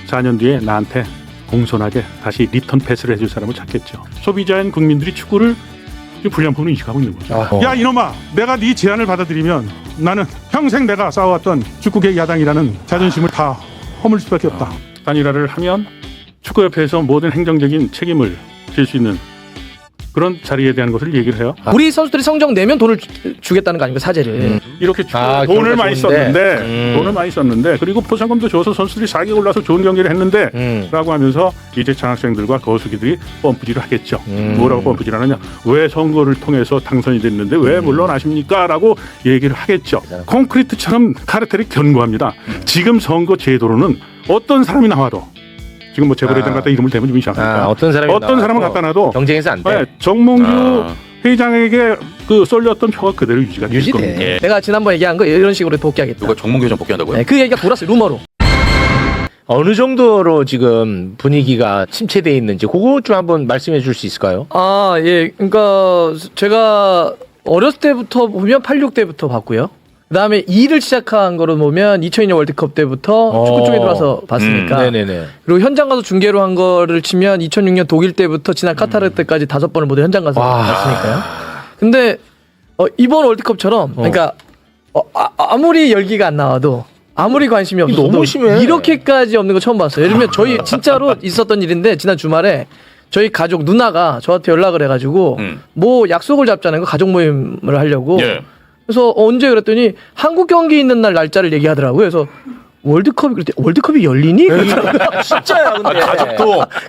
4년 뒤에 나한테 공손하게 다시 리턴 패스를 해줄 사람을 찾겠죠. 소비자인 국민들이 축구를 불량품으로 인식하고 있는 거죠. 야 이놈아, 내가 네 제안을 받아들이면 나는 평생 내가 쌓아왔던 축구계 야당이라는 자존심을 다 허물 수밖에 없다. 단일화를 하면 축구협회에서 모든 행정적인 책임을 질 수 있는 그런 자리에 대한 것을 얘기를 해요. 우리 선수들이 성적 내면 돈을 주겠다는 거 아닙니까, 사제를. 이렇게 돈을 많이 썼는데 돈을 많이 썼는데 그리고 포상금도 줘서 선수들이 4개월 올라서 좋은 경기를 했는데 라고 하면서 이제 장학생들과 거수기들이 펌프질을 하겠죠. 뭐라고 펌프질 하느냐, 왜 선거를 통해서 당선이 됐는데 왜 물러나십니까 라고 얘기를 하겠죠. 콘크리트처럼 카르텔이 견고합니다. 지금 선거 제도로는 어떤 사람이 나와도 지금 뭐 재벌회장 갖다 이름을 대면 좀 이상하니까 어떤 사람을 갖다 놔도 경쟁에서 안 돼. 네, 정몽규 회장에게 그 쏠렸던 표가 그대로 유지가 될 겁니다. 예. 내가 지난번 얘기한 거 이런 식으로 복귀하겠다. 누가 정몽규 회장 복귀한다고요? 네, 그 얘기가 돌았어요, 루머로. 어느 정도로 지금 분위기가 침체돼 있는지 그거 좀 한번 말씀해 줄 수 있을까요? 아, 예. 그러니까 제가 어렸을 때부터 보면 86때부터 봤고요. 그다음에 2를 시작한 거로 보면 2002년 월드컵 때부터 축구 쪽에 들어와서 봤으니까. 네네네. 그리고 현장 가서 중계로 한 거를 치면 2006년 독일 때부터 지난 카타르 때까지 5번을 모두 현장 가서 봤으니까요. 근데 이번 월드컵처럼 그러니까 아무리 열기가 안 나와도 아무리 관심이 없어도 너무 심해. 이렇게까지 없는 거 처음 봤어요. 예를 들면 저희 진짜로 있었던 일인데 지난 주말에 저희 가족 누나가 저한테 연락을 해가지고 뭐 약속을 잡자는 거, 가족 모임을 하려고. 예. 그래서 언제 그랬더니 한국 경기 있는 날 날짜를 얘기하더라고요. 그래서 월드컵이 열리니? 진짜야, 근데.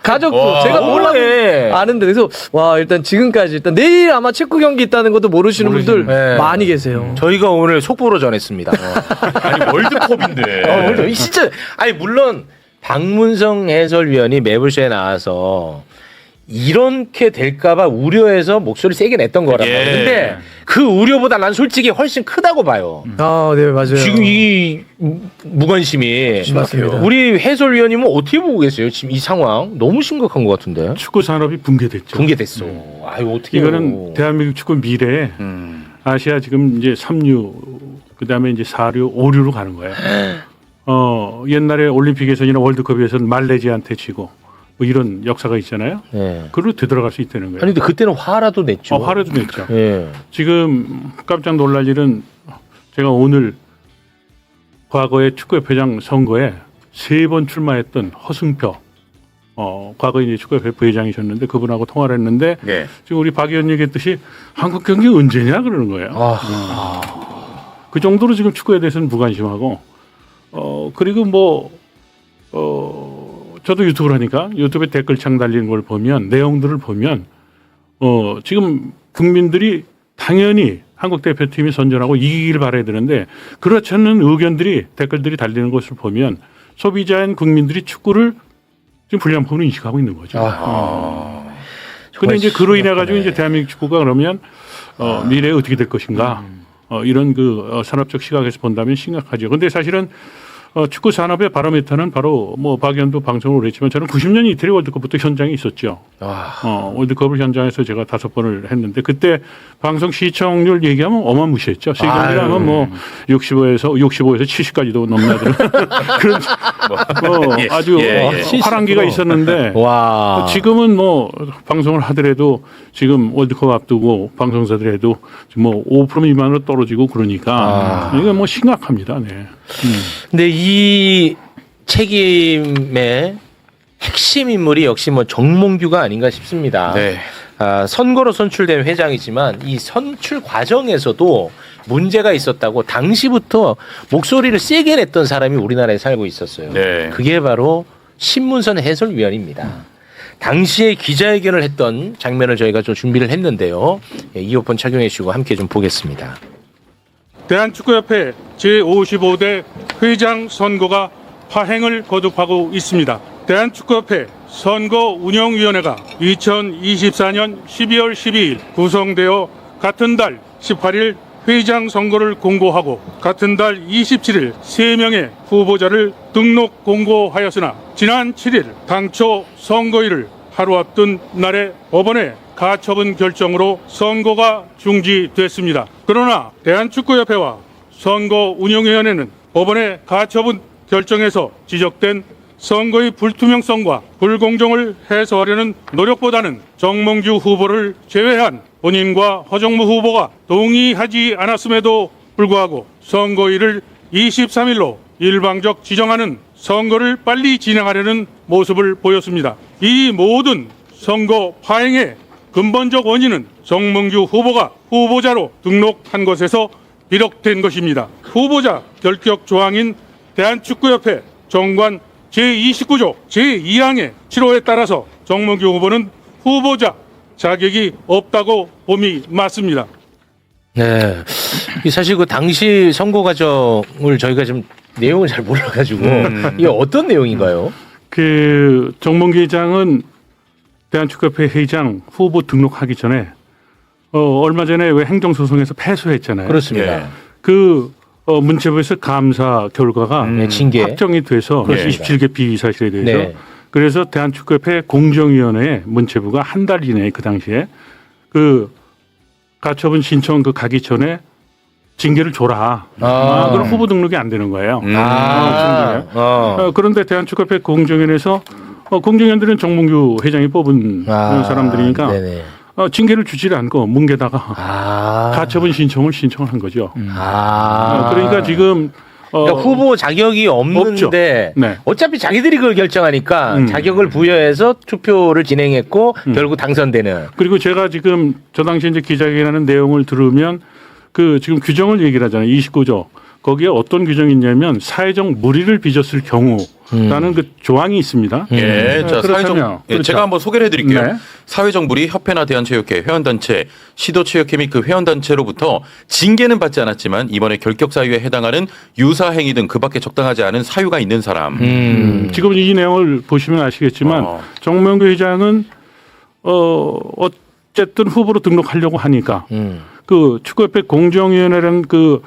가족도 와. 제가 몰랐는데 아는데 그래서 와 일단 지금까지 일단 내일 아마 체코 경기 있다는 것도 모르시는 분들 네. 많이 계세요. 저희가 오늘 속보로 전했습니다. 아니 월드컵인데. 진짜 아니 물론 박문성 해설위원이 매불쇼에 나와서 이렇게 될까봐 우려해서 목소리 세게 냈던 거란 말이에요. 근데 그 우려보다 난 솔직히 훨씬 크다고 봐요. 아, 네 맞아요. 지금 이 무관심이 맞습니다. 우리 해설위원님은 어떻게 보고 계세요? 지금 이 상황 너무 심각한 것 같은데. 축구 산업이 붕괴됐죠. 붕괴됐어. 아유 어떻게 이거는 대한민국 축구 미래에 아시아 지금 이제 3류 그다음에 이제 4류, 5류로 가는 거예요. 옛날에 올림픽에서나 월드컵에서는 말레이시아한테 지고 뭐 이런 역사가 있잖아요. 네. 그걸로 되돌아갈 수 있다는 거예요. 아니 근데 그때는 화라도 냈죠. 화라도 냈죠. 예. 지금 깜짝 놀랄 일은 제가 오늘 과거에 축구협회장 선거에 3번 출마했던 허승표 과거에 이제 축구협회 부회장이셨는데 그분하고 통화를 했는데 예. 지금 우리 박 의원 얘기했듯이 한국 경기 언제냐 그러는 거예요. 그 정도로 지금 축구에 대해서는 무관심하고 그리고 저도 유튜브를 하니까 유튜브에 댓글창 달리는 걸 보면 내용들을 보면 지금 국민들이 당연히 한국 대표팀이 선전하고 이기길 바라야 되는데 그렇지 않은 의견들이 댓글들이 달리는 것을 보면 소비자인 국민들이 축구를 지금 불량품으로 인식하고 있는 거죠. 근데 이제 그로 인해 가지고 이제 대한민국 축구가 그러면 미래에 어떻게 될 것인가 이런 그 산업적 시각에서 본다면 심각하죠. 근데 사실은 축구 산업의 바로미터는 바로 뭐 박 의원도 방송을 오래 했지만 저는 90년 이태리 월드컵부터 현장에 있었죠. 월드컵을 현장에서 제가 5번을 했는데 그때 방송 시청률 얘기하면 어마무시했죠. 세경기를 하면 뭐 65에서 70까지도 넘나드는 그런 아주 화랑기가 있었는데 와. 지금은 뭐 방송을 하더라도 지금 월드컵 앞두고 방송사들에도 뭐 5% 미만으로 떨어지고 그러니까 이건 뭐 심각합니다. 네. 근데 이 책임의 핵심 인물이 역시 뭐 정몽규가 아닌가 싶습니다. 네. 선거로 선출된 회장이지만 이 선출 과정에서도 문제가 있었다고 당시부터 목소리를 세게 냈던 사람이 우리나라에 살고 있었어요. 네. 그게 바로 신문선 해설위원입니다. 당시에 기자회견을 했던 장면을 저희가 좀 준비를 했는데요. 이어폰 착용해 주시고 함께 좀 보겠습니다. 대한축구협회 제55대 회장 선거가 파행을 거듭하고 있습니다. 대한축구협회 선거운영위원회가 2024년 12월 12일 구성되어 같은 달 18일 회장 선거를 공고하고 같은 달 27일 3명의 후보자를 등록 공고하였으나 지난 7일 당초 선거일을 하루 앞둔 날에 법원의 가처분 결정으로 선거가 중지됐습니다. 그러나 대한축구협회와 선거운영위원회는 법원의 가처분 결정에서 지적된 선거의 불투명성과 불공정을 해소하려는 노력보다는 정몽규 후보를 제외한 본인과 허정무 후보가 동의하지 않았음에도 불구하고 선거일을 23일로 일방적 지정하는 선거를 빨리 진행하려는 모습을 보였습니다. 이 모든 선거 파행의 근본적 원인은 정몽규 후보가 후보자로 등록한 것에서 비롯된 것입니다. 후보자 결격 조항인 대한축구협회 정관 제29조 제2항의 7호에 따라서 정몽규 후보는 후보자 자격이 없다고 봄이 맞습니다. 네. 사실 그 당시 선거 과정을 저희가 좀 내용을 잘 몰라가지고 이게 어떤 내용인가요? 그 정몽규 회장은 대한축구협회 회장 후보 등록하기 전에 얼마 전에 왜 행정소송에서 패소했잖아요. 그렇습니다. 예. 그 문체부에서 감사 결과가 네, 징계. 확정이 돼서 그렇습니다. 27개 비사실에 대해서 네. 그래서 대한축구협회 공정위원회에 문체부가 한 달 이내에 그 당시에 그 가처분 신청 그 가기 전에 징계를 줘라. 그럼 후보 등록이 안 되는 거예요. 그런데 대한축구협회 공정위원회에서 공정위원들은 정몽규 회장이 뽑은 사람들이니까 네네. 징계를 주지를 않고 뭉개다가 가처분 신청을 한 거죠. 그러니까 지금 그러니까 후보 자격이 없는데 없죠. 네. 어차피 자기들이 그걸 결정하니까 자격을 부여해서 투표를 진행했고 결국 당선되는. 그리고 제가 지금 저 당시 이제 기자회견하는 내용을 들으면 그 지금 규정을 얘기를 하잖아요. 29조. 거기에 어떤 규정이 있냐면 사회적 무리를 빚었을 경우라는 그 조항이 있습니다. 예, 자, 그렇다면, 사회적, 예, 그렇죠. 제가 한번 소개를 해드릴게요. 네. 사회적 무리 협회나 대한체육회, 회원단체, 시도체육회 및 그 회원단체로부터 징계는 받지 않았지만 이번에 결격 사유에 해당하는 유사 행위 등 그밖에 적당하지 않은 사유가 있는 사람. 지금 이 내용을 보시면 아시겠지만 정몽규 회장은 어쨌든 후보로 등록하려고 하니까 그 축구협회 공정위원회라는 그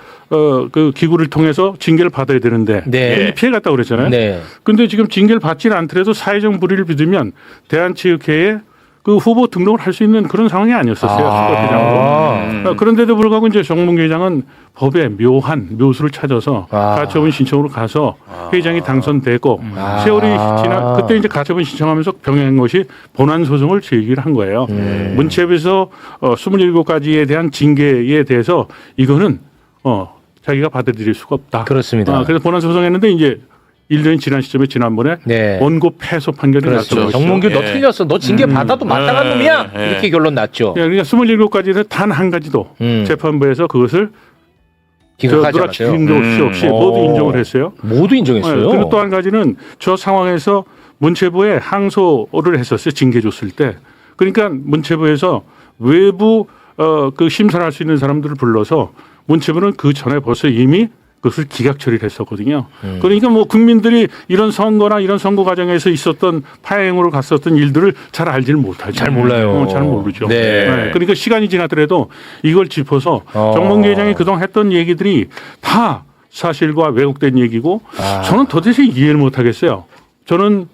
기구를 통해서 징계를 받아야 되는데 네. 피해갔다고 그랬잖아요. 네. 근데 지금 징계를 받지는 않더라도 사회적 무리를 빚으면 대한체육회에 그 후보 등록을 할 수 있는 그런 상황이 아니었었어요. 축구협회장으로. 그런데도 불구하고 이제 정몽규 회장은 법에 묘한 묘수를 찾아서 가처분 신청으로 가서 회장이 당선되고 세월이 지나 그때 이제 가처분 신청하면서 병행한 것이 본안 소송을 제기를 한 거예요. 문체부에서 27가지에 대한 징계에 대해서 이거는 자기가 받아들일 수가 없다. 그렇습니다. 그래서 본안 소송했는데 이제 1년이 지난 시점에 지난번에 네. 원고 패소 판결이 그렇죠. 났죠. 정몽규 너 예. 틀렸어. 너 징계 받아도 마땅한 놈이야. 예. 이렇게 결론 났죠. 그러니까 27가지에서 단 한 가지도 재판부에서 그것을 기각하지 않았어요. 누락시킨 것 없이 모두 인정을 했어요. 모두 인정했어요. 그리고 또 한 가지는 저 상황에서 문체부에 항소를 했었어요. 징계 줬을 때. 그러니까 문체부에서 외부 그 심사를 할 수 있는 사람들을 불러서 문체부는 그 전에 벌써 이미 그것을 기각 처리를 했었거든요. 그러니까 뭐 국민들이 이런 선거나 이런 선거 과정에서 있었던 파행으로 갔었던 일들을 잘 알지는 못하죠. 잘 몰라요. 잘 모르죠. 네. 그러니까 시간이 지나더라도 이걸 짚어서 정몽규 회장이 그동안 했던 얘기들이 다 사실과 왜곡된 얘기고 저는 도대체 이해를 못하겠어요. 저는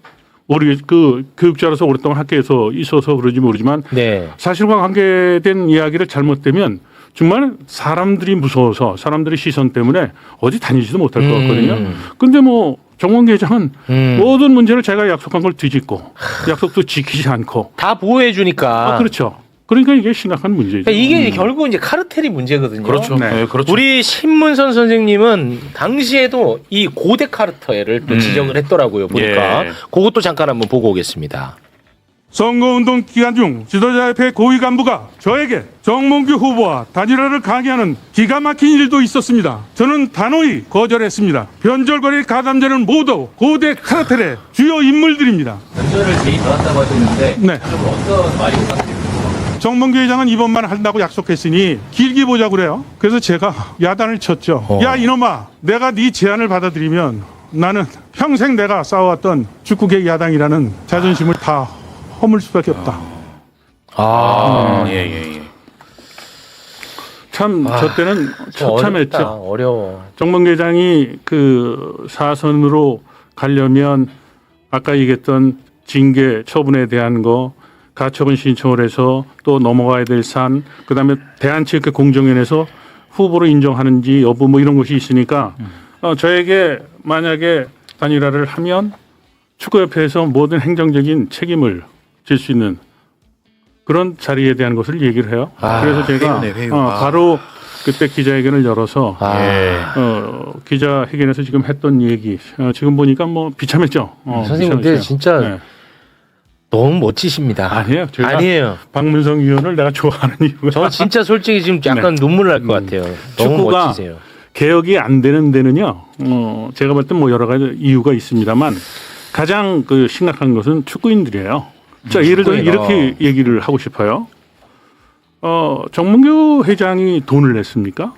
우리 그 교육자로서 오랫동안 학교에서 있어서 그런지 모르지만 네. 사실과 관계된 이야기를 잘못되면 정말 사람들이 무서워서 사람들의 시선 때문에 어디 다니지도 못할 것 같거든요. 근데 뭐 정몽규 회장은 모든 문제를 제가 약속한 걸 뒤집고 약속도 지키지 않고 다 보호해 주니까. 그렇죠. 그러니까 이게 심각한 문제죠. 그러니까 이게 결국 이제 카르텔이 문제거든요. 그렇죠. 네. 네, 그렇죠. 우리 신문선 선생님은 당시에도 이 고대 카르텔을 또 지적을 했더라고요. 보니까 예. 그것도 잠깐 한번 보고 오겠습니다. 선거운동 기간 중 지도자협회 고위 간부가 저에게 정몽규 후보와 단일화를 강요하는 기가 막힌 일도 있었습니다. 저는 단호히 거절했습니다. 변절거리 가담자는 모두 고대 카르텔의 주요 인물들입니다. 변절을 제의받았다고 하셨는데 네. 좀 어떤 말이 부탁드립니까? 정몽규 회장은 이번만 한다고 약속했으니 길게 보자 그래요. 그래서 제가 야단을 쳤죠. 야 이놈아, 내가 네 제안을 받아들이면 나는 평생 내가 쌓아왔던 축구계 야당이라는 자존심을 다 허물 수밖에 없다. 예. 참 저 때는 처참했죠. 어렵다. 어려워. 정몽규 회장이 그 사선으로 가려면 아까 얘기했던 징계 처분에 대한 거 가처분 신청을 해서 또 넘어가야 될 산 그다음에 대한체육회 공정위원회에서 후보로 인정하는지 여부 뭐 이런 것이 있으니까 저에게 만약에 단일화를 하면 축구협회에서 모든 행정적인 책임을 질 수 있는 그런 자리에 대한 것을 얘기를 해요. 그래서 제가 회의네, 회의. 바로 그때 기자회견을 열어서 예. 기자회견에서 지금 했던 얘기 지금 보니까 뭐 비참했죠. 선생님 근데 비참했어요. 진짜 네. 너무 멋지십니다. 아니에요. 제가 아니에요. 박문성 의원을 내가 좋아하는 이유가 저 진짜 솔직히 지금 약간 눈물 날 것 같아요. 너무 축구가 멋지세요. 개혁이 안 되는 데는요. 제가 볼 때 뭐 여러 가지 이유가 있습니다만 가장 그 심각한 것은 축구인들이에요. 자, 예를 들어 이렇게 얘기를 하고 싶어요. 정몽규 회장이 돈을 냈습니까?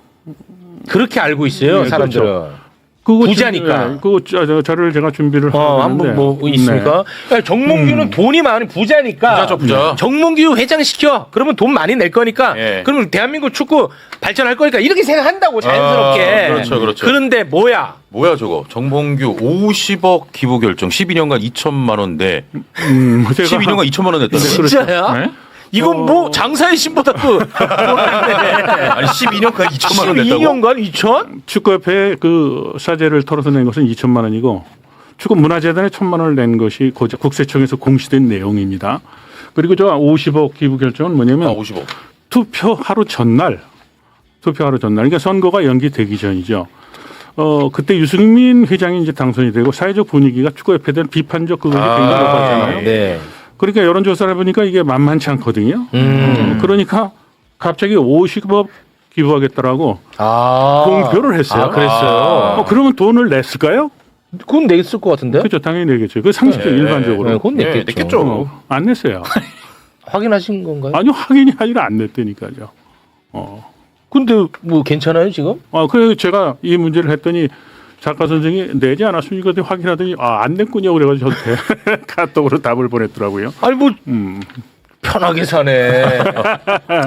그렇게 알고 있어요, 네, 사람들은. 그렇죠. 그거 부자니까. 그거 자료를 제가 준비를 하고 한번 뭐 있는데. 있습니까? 야, 정몽규는 돈이 많은 부자니까. 부자죠, 부자. 정몽규 회장 시켜. 그러면 돈 많이 낼 거니까. 예. 그러면 대한민국 축구 발전할 거니까 이렇게 생각한다고 자연스럽게. 그렇죠, 그렇죠. 그런데 뭐야? 뭐야 저거? 정봉규 50억 기부 결정 12년간 2천만 원 내. 제가 12년간 2천만 원 냈다는 거예요? 진짜야? 네? 이건 뭐 장사의 신보다 또 아니 12년간 2천만 원 냈다고? 12년간 2천? 축구협회 그 사재를 털어서 낸 것은 2천만 원이고 축구문화재단에 1,000만 원을 낸 것이 국세청에서 공시된 내용입니다. 그리고 저 50억 기부 결정은 뭐냐면 50억. 투표 하루 전날 그러니까 선거가 연기되기 전이죠. 그때 유승민 회장이 이제 당선이 되고 사회적 분위기가 축구협회에 대한 비판적 그것이 굉장히 높았잖아요. 네. 그러니까 여론조사를 보니까 이게 만만치 않거든요. 그러니까 갑자기 50억 기부하겠다라고 공표를 했어요. 그랬어요. 그러면 돈을 냈을까요? 그건 냈을 것 같은데? 그렇죠. 당연히 내겠죠. 그 상식적 일반적으로. 네, 그건 냈겠죠. 냈겠죠. 안 냈어요. 확인하신 건가요? 아니요. 확인이 아니라 안 냈다니까요. 근데 뭐 괜찮아요 지금? 그래서 제가 이 문제를 했더니 작가 선생이 내지 않았습니까? 확인하더니 안 냈군요. 그래가지고 저한테 카톡으로 답을 보냈더라고요. 아니 뭐 편하게 사네.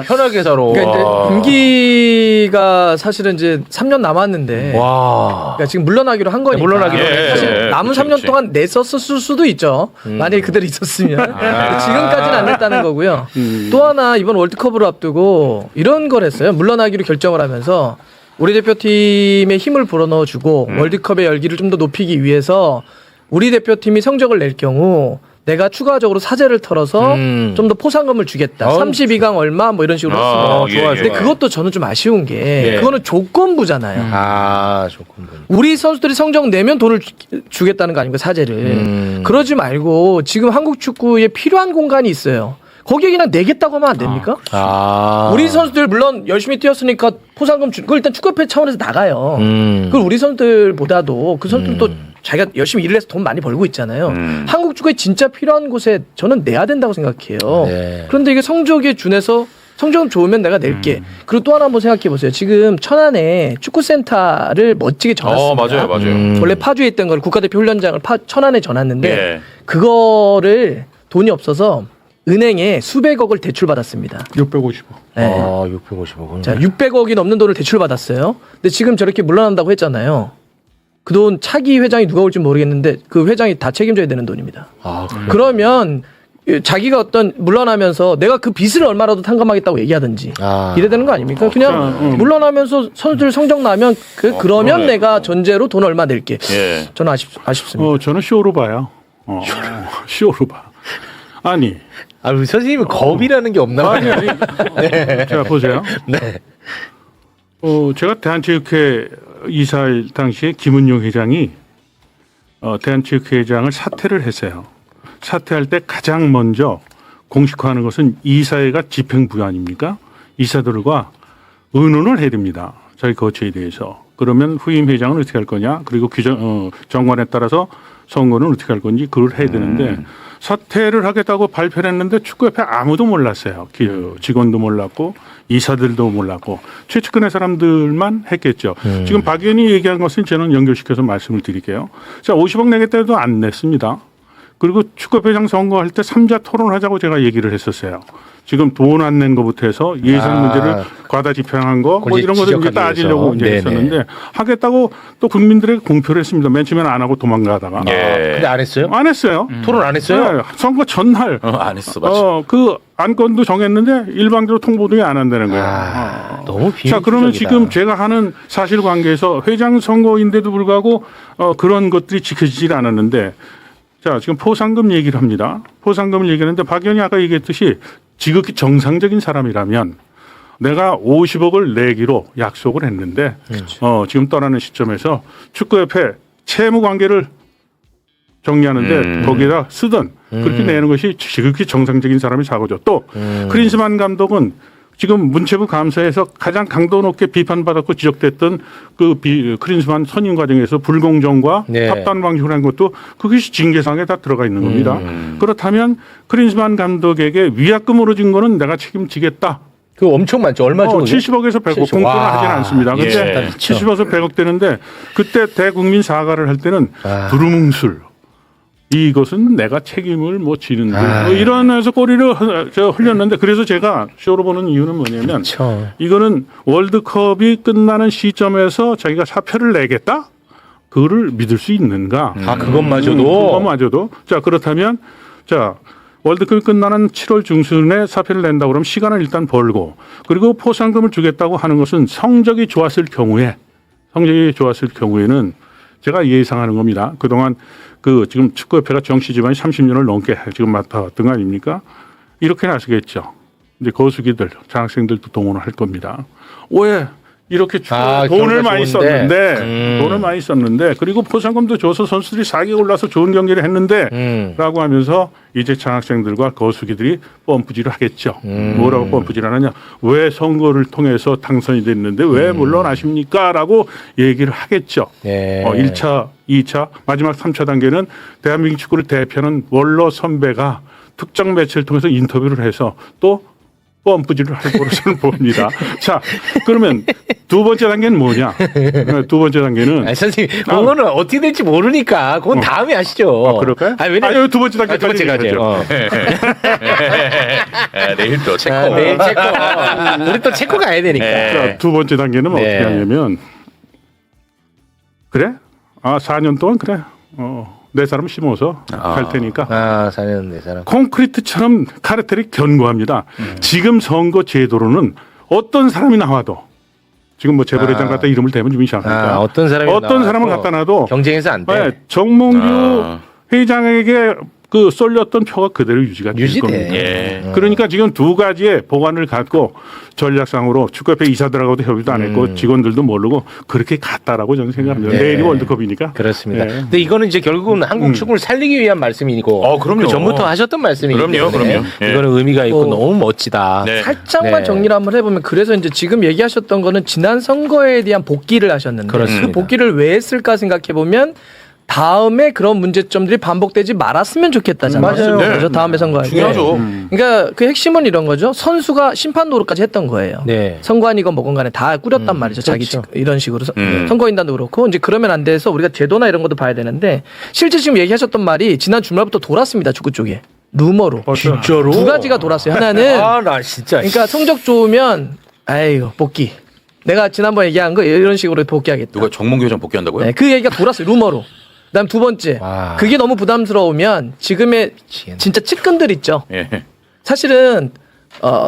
편하게 살아. 그러니까 이제 임기가 사실은 이제 3년 남았는데 와. 그러니까 지금 물러나기로 한 거니까. 물러나기로 사실 예, 남은 그치, 3년 그치. 동안 냈었을 수도 있죠. 만약에 그대로 있었으면. 지금까지는 안 냈다는 거고요. 또 하나 이번 월드컵을 앞두고 이런 걸 했어요. 물러나기로 결정을 하면서 우리 대표팀에 힘을 불어넣어주고 월드컵의 열기를 좀 더 높이기 위해서 우리 대표팀이 성적을 낼 경우 내가 추가적으로 사재를 털어서 좀 더 포상금을 주겠다. 32강 얼마 뭐 이런 식으로 했습니다. 예, 좋아, 예. 좋아. 근데 그것도 저는 좀 아쉬운 게 예. 그거는 조건부잖아요. 조금. 우리 선수들이 성적 내면 돈을 주겠다는 거 아닙니까 사재를. 그러지 말고 지금 한국 축구에 필요한 공간이 있어요. 거기에 그냥 내겠다고 하면 안 됩니까? 우리 선수들 물론 열심히 뛰었으니까 포상금 그걸 일단 축구협회 차원에서 나가요. 그걸 우리 선수들보다도 그 선수들도 자기가 열심히 일을 해서 돈 많이 벌고 있잖아요. 한국 축구에 진짜 필요한 곳에 저는 내야 된다고 생각해요. 네. 그런데 이게 성적에 준해서 성적은 좋으면 내가 낼게. 그리고 또 하나 한번 생각해 보세요. 지금 천안에 축구센터를 멋지게 전놨습니다. 맞아요. 원래 파주에 있던 걸 국가대표 훈련장을 천안에 전놨는데 예. 그거를 돈이 없어서 은행에 수백억을 대출받았습니다. 650억. 네. 650억. 자, 600억이 넘는 돈을 대출받았어요. 근데 지금 저렇게 물러난다고 했잖아요. 그 돈 차기 회장이 누가 올지 모르겠는데 그 회장이 다 책임져야 되는 돈입니다. 그러면 자기가 어떤 물러나면서 내가 그 빚을 얼마라도 탕감하겠다고 얘기하든지 이래야 되는 거 아닙니까? 그냥 물러나면서 선수들 성적 나면 그러면 내가 전제로 돈 얼마 낼게. 예. 저는 아쉽습니다. 저는 쇼로 봐요. 쇼로 봐. 아니. 우리 선생님은 겁이라는 게 없나 봐요. 자, 보세요. 네. 제가 대한체육회 이사할 당시에 김은용 회장이 대한체육회 회장을 사퇴를 했어요. 사퇴할 때 가장 먼저 공식화하는 것은 이사회가 집행부요 아닙니까? 이사들과 의논을 해야 됩니다. 자기 거처에 대해서. 그러면 후임 회장은 어떻게 할 거냐? 그리고 정관에 따라서 선거는 어떻게 할 건지 그걸 해야 되는데 사퇴를 하겠다고 발표를 했는데 축구협회 아무도 몰랐어요. 직원도 몰랐고 이사들도 몰랐고 최측근의 사람들만 했겠죠. 지금 박 의원이 얘기한 것은 저는 연결시켜서 말씀을 드릴게요. 자, 50억 내겠다 해도 안 냈습니다. 그리고 축구협회장 선거할 때 3자 토론하자고 제가 얘기를 했었어요. 지금 돈 안 낸 것부터 해서 예산 문제를 과다 집행한 거 뭐 이런 것을 이제 따지려고 이제 했었는데 하겠다고 또 국민들에게 공표를 했습니다. 맨 처음에는 안 하고 도망가다가. 근데 안 했어요? 안 했어요. 토론 안 했어요? 네, 선거 전날 안 했어, 맞아. 그 안건도 정했는데 일방적으로 통보도 안 한다는 거예요. 너무 비밀적이다. 자, 그러면 지금 제가 하는 사실관계에서 회장 선거인데도 불구하고 그런 것들이 지켜지질 않았는데 자, 지금 포상금 얘기를 합니다. 포상금을 얘기하는데 박 의원이 아까 얘기했듯이 지극히 정상적인 사람이라면 내가 50억을 내기로 약속을 했는데 지금 떠나는 시점에서 축구협회 채무 관계를 정리하는데 거기에다 쓰든 그렇게 내는 것이 지극히 정상적인 사람의 사고죠. 또 크린스만 감독은 지금 문체부 감사에서 가장 강도 높게 비판받았고 지적됐던 그 크린스만 선임 과정에서 불공정과 네. 합단 방식을 한 것도 그것이 징계상에 다 들어가 있는 겁니다. 그렇다면 크린스만 감독에게 위약금으로 진 거는 내가 책임지겠다. 그 엄청 많죠. 얼마 정도? 70억에서 100억 70억. 공표는 와. 하진 않습니다. 예. 그때 70억에서 100억 되는데 그때 대국민 사과를 할 때는 두루뭉술 이것은 내가 책임을 뭐 지는데 뭐 이러면서 꼬리를 흘렸는데 그래서 제가 쇼로 보는 이유는 뭐냐면 그렇죠. 이거는 월드컵이 끝나는 시점에서 자기가 사표를 내겠다? 그거를 믿을 수 있는가? 아, 그것마저도. 그것마저도. 자, 그렇다면 자, 월드컵이 끝나는 7월 중순에 사표를 낸다고 그러면 시간을 일단 벌고 그리고 포상금을 주겠다고 하는 것은 성적이 좋았을 경우에는 제가 예상하는 겁니다. 그동안 그 지금 축구협회가 정치 지반이 30년을 넘게 지금 맡아왔던 거 아닙니까? 이렇게 나서겠죠. 이제 거수기들, 장학생들도 동원을 할 겁니다. 왜 이렇게 돈을 많이 썼는데 돈을 많이 썼는데 그리고 포상금도 줘서 선수들이 4개 올라서 좋은 경기를 했는데 라고 하면서 이제 장학생들과 거수기들이 펌프질을 하겠죠. 뭐라고 펌프질 하느냐. 왜 선거를 통해서 당선이 됐는데 왜 물러나십니까? 라고 얘기를 하겠죠. 네. 1차, 2차, 마지막 3차 단계는 대한민국 축구를 대표하는 원로 선배가 특정 매체를 통해서 인터뷰를 해서 또 펌프질을 할 거로 저는 봅니다. 자, 그러면 두 번째 단계는 뭐냐? 두 번째 단계는 아니, 선생님, 그거는 어떻게 될지 모르니까 그건 다음에 하시죠. 그럴까요? 아니, 왜냐면 두 번째 단계까지 가죠. 내일 또 체코. 내일 체코. 우리 또 체코 가야 되니까. 자, 두 번째 단계는 네. 어떻게 하냐면 그래? 4년 동안 그래. 내 사람 심어서 갈 테니까. 4년 내 사람. 콘크리트처럼 카르텔이 견고합니다. 지금 선거 제도로는 어떤 사람이 나와도 지금 뭐 재벌회장 갖다 이름을 대면 좀 이상하니까 어떤 사람을 갖다 놔도 경쟁해서 안 돼. 네, 정몽규 회장에게 그 쏠렸던 표가 그대로 유지가 될 유지돼. 겁니다. 예. 그러니까 지금 두 가지의 보관을 갖고 전략상으로 축구협회 이사들하고도 협의도 안 했고 직원들도 모르고 그렇게 갔다라고 저는 생각합니다. 네. 내일이 월드컵이니까. 그렇습니다. 네. 근데 이거는 이제 결국은 한국 축구를 살리기 위한 말씀이고, 그럼요. 그 전부터 하셨던 말씀이기 그럼요, 때문에 그럼요. 예. 이거는 의미가 있고 너무 멋지다. 네. 살짝만 네. 정리를 한번 해보면 그래서 이제 지금 얘기하셨던 거는 지난 선거에 대한 복귀를 하셨는데 그렇습니다. 그 복귀를 왜 했을까 생각해 보면 다음에 그런 문제점들이 반복되지 말았으면 좋겠다잖아요. 맞아요. 네. 그래서 다음에 선거할 때. 중요하죠. 그러니까 그 핵심은 이런 거죠. 선수가 심판 노릇까지 했던 거예요. 네. 선관이건 뭐건 간에 다 꾸렸단 말이죠. 자기 그렇죠. 이런 식으로 음. 선거인단도 그렇고 이제 그러면 안 돼서 우리가 제도나 이런 것도 봐야 되는데 실제 지금 얘기하셨던 말이 지난 주말부터 돌았습니다. 축구 쪽에. 루머로. 진짜로? 두 가지가 돌았어요. 하나는 나 진짜. 그러니까 성적 좋으면 아이고 복귀. 내가 지난번에 얘기한 거 이런 식으로 복귀하겠다. 누가 정몽규 회장 복귀한다고요? 네, 그 얘기가 돌았어요. 루머로. 그다음 두 번째. 와. 그게 너무 부담스러우면 지금의 진짜 측근들 있죠. 예. 사실은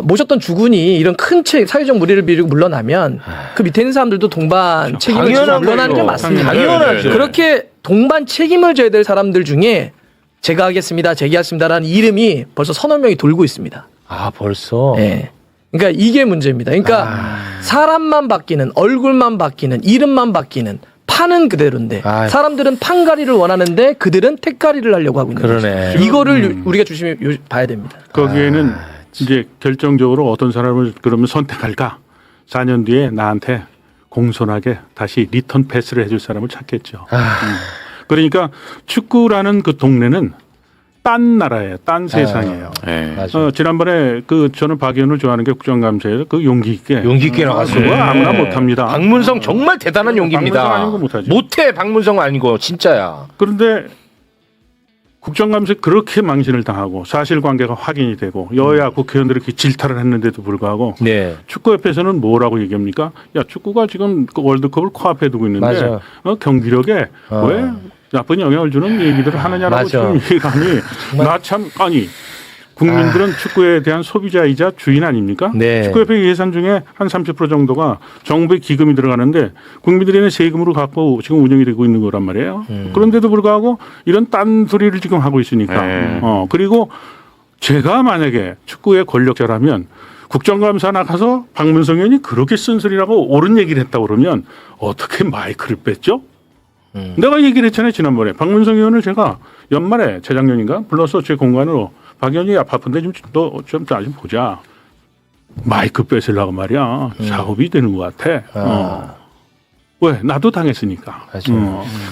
모셨던 주군이 이런 큰 사회적 무리를 빌고 물러나면 그 밑에 있는 사람들도 동반 책임을 지고 당연한 물러나는 게 거죠. 맞습니다. 당연하죠. 그렇게 동반 책임을 져야 될 사람들 중에 제가 하겠습니다, 제기하겠습니다라는 이름이 벌써 서너 명이 돌고 있습니다. 벌써. 예. 그러니까 이게 문제입니다. 그러니까 사람만 바뀌는, 얼굴만 바뀌는, 이름만 바뀌는 판은 그대로인데 사람들은 판가리를 원하는데 그들은 택가리를 하려고 하고 있는 그러네. 거죠. 이거를 우리가 조심히 봐야 됩니다. 거기에는 이제 결정적으로 어떤 사람을 그러면 선택할까? 4년 뒤에 나한테 공손하게 다시 리턴 패스를 해줄 사람을 찾겠죠. 그러니까 축구라는 그 동네는 딴 나라예요. 딴 세상이에요. 예. 맞아. 지난번에 저는 박 의원을 좋아하는 게 국정감사에서 그 용기 있게 나갔어요. 그거 아무나 못합니다. 박문성 정말 대단한 용기입니다. 박문성 아닌 거 못하죠. 못해 박문성 아니고 진짜야. 그런데 국정감사에 그렇게 망신을 당하고 사실관계가 확인이 되고 여야 국회의원들이 이렇게 질타를 했는데도 불구하고 네. 축구협회에서는 뭐라고 얘기합니까? 야 축구가 지금 그 월드컵을 코앞에 두고 있는데 맞아. 경기력에 왜 나쁜 영향을 주는 얘기들을 하느냐라고 맞아. 지금 얘기하니 나 참 아니 국민들은 축구에 대한 소비자이자 주인 아닙니까? 네. 축구협회 예산 중에 한 30% 정도가 정부의 기금이 들어가는데 국민들의 세금으로 갖고 지금 운영이 되고 있는 거란 말이에요. 그런데도 불구하고 이런 딴소리를 지금 하고 있으니까. 네. 그리고 제가 만약에 축구의 권력자라면 국정감사 나가서 박문성 의원이 그렇게 쓴소리라고 옳은 얘기를 했다고 그러면 어떻게 마이크를 뺐죠? 내가 얘기를 했잖아요. 지난번에 박문성 의원을 제가 연말에 재작년인가 불러서 제 공간으로 박 의원이 바쁜데 좀 보자. 마이크 뺏으려고 말이야. 작업이 되는 것 같아. 왜? 나도 당했으니까.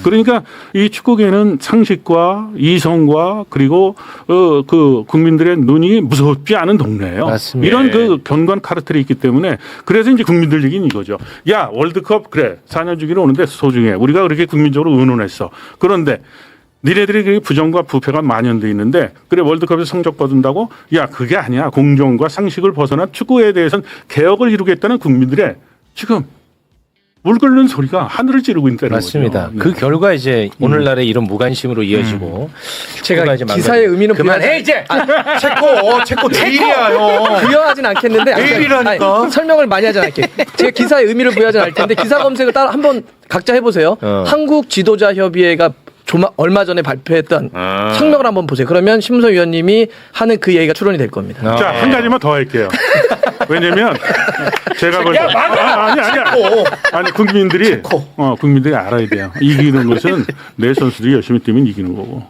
그러니까 이 축구계는 상식과 이성과 그리고 그 국민들의 눈이 무섭지 않은 동네예요. 맞습니다. 이런 그 견고한 카르텔이 있기 때문에 그래서 이제 국민들 얘기는 이거죠. 야 월드컵 그래 4년 주기로 오는데 소중해. 우리가 그렇게 국민적으로 의논했어. 그런데 니네들이 그 부정과 부패가 만연돼 있는데 그래 월드컵에서 성적 거둔다고? 야 그게 아니야. 공정과 상식을 벗어난 축구에 대해서는 개혁을 이루겠다는 국민들의 지금 물 끓는 소리가 하늘을 찌르고 있다는 맞습니다. 거죠. 그 결과 이제 오늘날의 이런 무관심으로 이어지고 제가 이제 기사의 의미는 그만해 이제. 체코 내일이야 형. 부여하진 않겠는데 내일이라니까. 아니, 설명을 많이 하지 않을게. 제가 기사의 의미를 부여하진 않을 텐데 기사 검색을 따라 한번 각자 해보세요. 한국 지도자 협의회가 얼마 전에 발표했던 성명을 한번 보세요. 그러면 심성 위원님이 하는 그 얘기가 추론이 될 겁니다. 자, 한 가지만 더 할게요. 왜냐면 제가 볼 때 아니 국민들이 알아야 돼요. 이기는 것은 내 선수들이 열심히 뛰면 이기는 거고.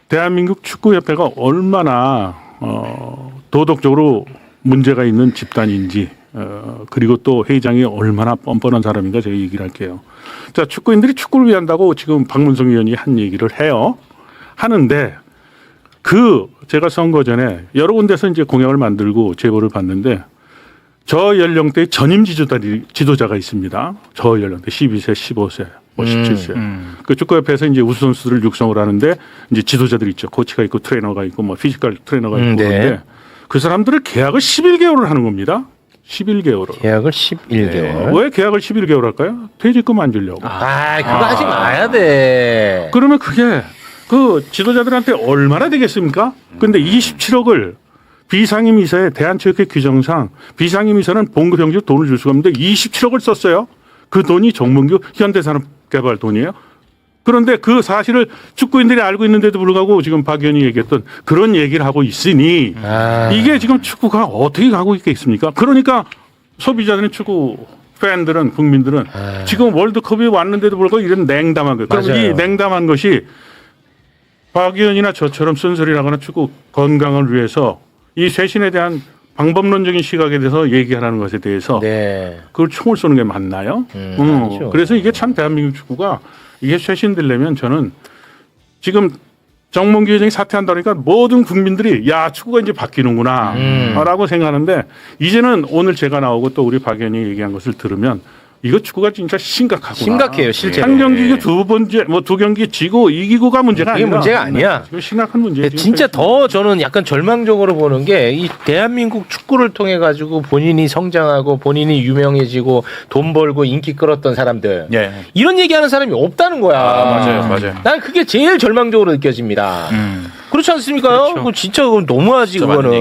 대한민국 축구협회가 얼마나 도덕적으로 문제가 있는 집단인지 그리고 또 회장이 얼마나 뻔뻔한 사람인가 제가 얘기를 할게요. 자, 축구인들이 축구를 위한다고 지금 박문성 의원이 한 얘기를 해요. 하는데 제가 선거 전에 여러 군데서 이제 공약을 만들고 제보를 받는데 저 연령대의 전임 지도자가 있습니다. 저 연령대 12세, 15세, 17세. 그 축구협회에서 이제 우수 선수들을 육성을 하는데 이제 지도자들이 있죠. 코치가 있고 트레이너가 있고 뭐 피지컬 트레이너가 있고 그런데 그 사람들을 계약을 11개월을 하는 겁니다. 11개월을. 계약을 11개월. 왜 계약을 11개월 할까요? 퇴직금 안 주려고. 그거 하지 마야 돼. 그러면 그게 그 지도자들한테 얼마나 되겠습니까? 근데 27억을 비상임이사의 대한체육회 규정상 비상임이사는 봉급형식으로 돈을 줄 수가 없는데 27억을 썼어요. 그 돈이 정몽규 현대산업개발 돈이에요. 그런데 그 사실을 축구인들이 알고 있는데도 불구하고 지금 박 의원이 얘기했던 그런 얘기를 하고 있으니 이게 지금 축구가 어떻게 가고 있겠습니까? 그러니까 소비자들은 축구 팬들은 국민들은 지금 월드컵이 왔는데도 불구하고 이런 냉담한 것. 그럼 이 냉담한 것이 박 의원이나 저처럼 쓴소리라거나 축구 건강을 위해서 이 쇄신에 대한 방법론적인 시각에 대해서 얘기하라는 것에 대해서 그걸 총을 쏘는 게 맞나요? 아니죠. 그래서 이게 참 대한민국 축구가 이게 쇄신되려면 저는 지금 정몽규 회장이 사퇴한다니까 모든 국민들이 야 축구가 이제 바뀌는구나 라고 생각하는데 이제는 오늘 제가 나오고 또 우리 박 의원이 얘기한 것을 들으면 이거 축구가 진짜 심각하구나. 심각해요, 실제로. 한 경기 두 경기 지고 이기고가 문제가 그게 아니라 문제가 아니야. 이거 심각한 문제죠. 진짜 더 저는 약간 절망적으로 보는 게 이 대한민국 축구를 통해 가지고 본인이 성장하고 본인이 유명해지고 돈 벌고 인기 끌었던 사람들 예. 이런 얘기하는 사람이 없다는 거야. 맞아요. 난 그게 제일 절망적으로 느껴집니다. 그렇지 않습니까요? 그거 진짜 그건 너무하지 진짜 맞는 그거는.